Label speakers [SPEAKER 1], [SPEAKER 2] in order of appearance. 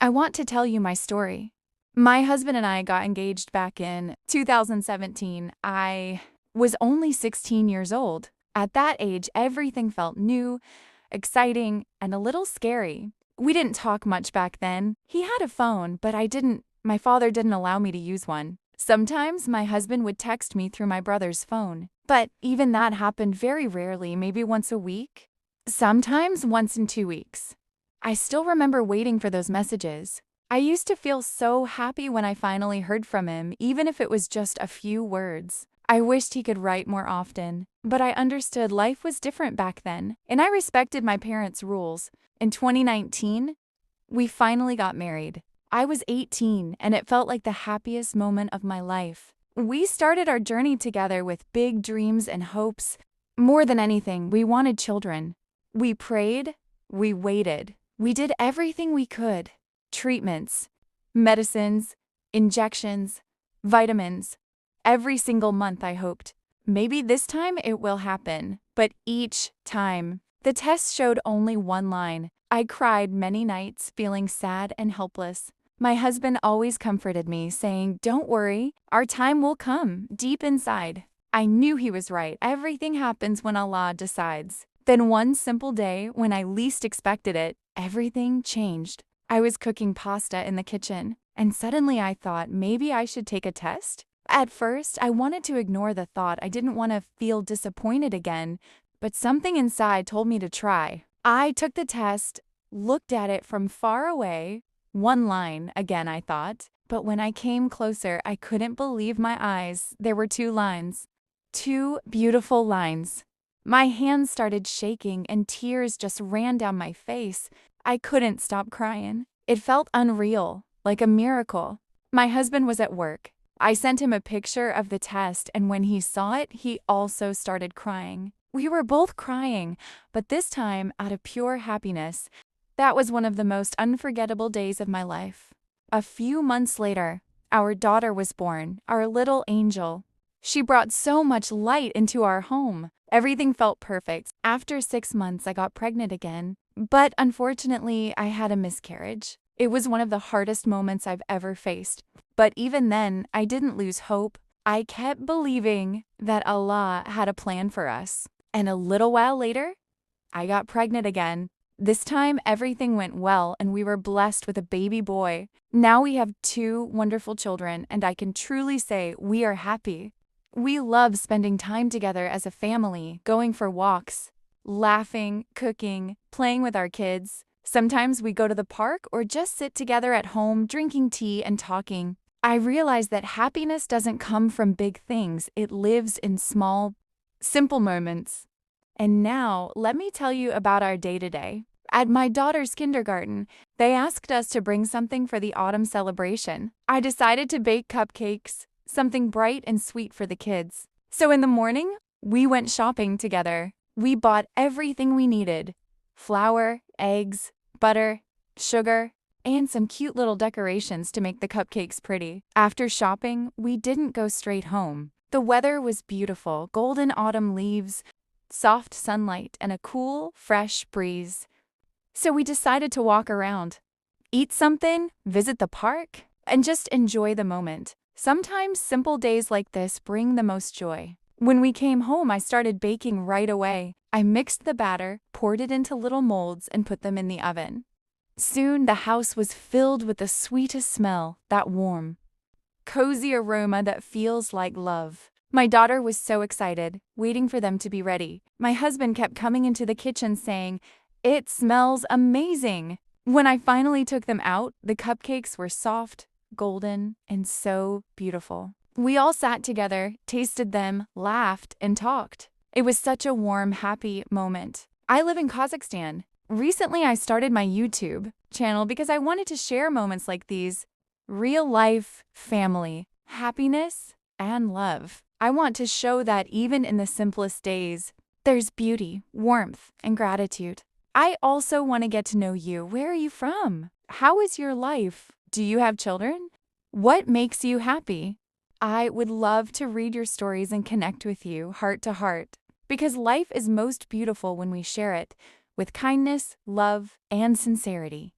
[SPEAKER 1] I want to tell you my story. My husband and I got engaged back in 2017. I was only 16 years old. At that age, everything felt new, exciting, and a little scary. We didn't talk much back then. He had a phone, but my father didn't allow me to use one. Sometimes my husband would text me through my brother's phone, but even that happened very rarely, maybe once a week. Sometimes once in 2 weeks. I still remember waiting for those messages. I used to feel so happy when I finally heard from him, even if it was just a few words. I wished he could write more often, but I understood life was different back then, and I respected my parents' rules. In 2019, we finally got married. I was 18, and it felt like the happiest moment of my life. We started our journey together with big dreams and hopes. More than anything, we wanted children. We prayed, we waited, we did everything we could. Treatments, medicines, injections, vitamins. Every single month I hoped, maybe this time it will happen. But each time, the test showed only one line. I cried many nights, feeling sad and helpless. My husband always comforted me, saying, "Don't worry, our time will come." Deep inside, I knew he was right. Everything happens when Allah decides. Then one simple day, when I least expected it, everything changed. I was cooking pasta in the kitchen, and suddenly I thought maybe I should take a test. At first, I wanted to ignore the thought. I didn't want to feel disappointed again, but something inside told me to try. I took the test, looked at it from far away. One line, again, I thought. But when I came closer, I couldn't believe my eyes. There were two lines. Two beautiful lines. My hands started shaking and tears just ran down my face. I couldn't stop crying. It felt unreal, like a miracle. My husband was at work. I sent him a picture of the test, and when he saw it, he also started crying. We were both crying, but this time out of pure happiness. That was one of the most unforgettable days of my life. A few months later, our daughter was born, our little angel. She brought so much light into our home. Everything felt perfect. After 6 months, I got pregnant again, but unfortunately, I had a miscarriage. It was one of the hardest moments I've ever faced. But even then, I didn't lose hope. I kept believing that Allah had a plan for us. And a little while later, I got pregnant again. This time, everything went well, and we were blessed with a baby boy. Now we have 2 wonderful children, and I can truly say we are happy. We love spending time together as a family, going for walks, laughing, cooking, playing with our kids. Sometimes we go to the park or just sit together at home, drinking tea and talking. I realize that happiness doesn't come from big things. It lives in small, simple moments. And now, let me tell you about our day-to-day. At my daughter's kindergarten, they asked us to bring something for the autumn celebration. I decided to bake cupcakes, something bright and sweet for the kids. So in the morning, we went shopping together. We bought everything we needed: flour, eggs, butter, sugar, and some cute little decorations to make the cupcakes pretty. After shopping, we didn't go straight home. The weather was beautiful: golden autumn leaves, soft sunlight, and a cool, fresh breeze. So we decided to walk around, eat something, visit the park, and just enjoy the moment. Sometimes simple days like this bring the most joy. When we came home, I started baking right away. I mixed the batter, poured it into little molds, and put them in the oven. Soon, the house was filled with the sweetest smell, that warm, cozy aroma that feels like love. My daughter was so excited, waiting for them to be ready. My husband kept coming into the kitchen saying, "It smells amazing." When I finally took them out, the cupcakes were soft, golden, and so beautiful. We all sat together, tasted them, laughed, and talked. It was such a warm, happy moment. I live in Kazakhstan. Recently, I started my YouTube channel because I wanted to share moments like these: real life, family, happiness, and love. I want to show that even in the simplest days, there's beauty, warmth, and gratitude. I also want to get to know you. Where are you from? How is your life? Do you have children? What makes you happy? I would love to read your stories and connect with you heart to heart, because life is most beautiful when we share it with kindness, love, and sincerity.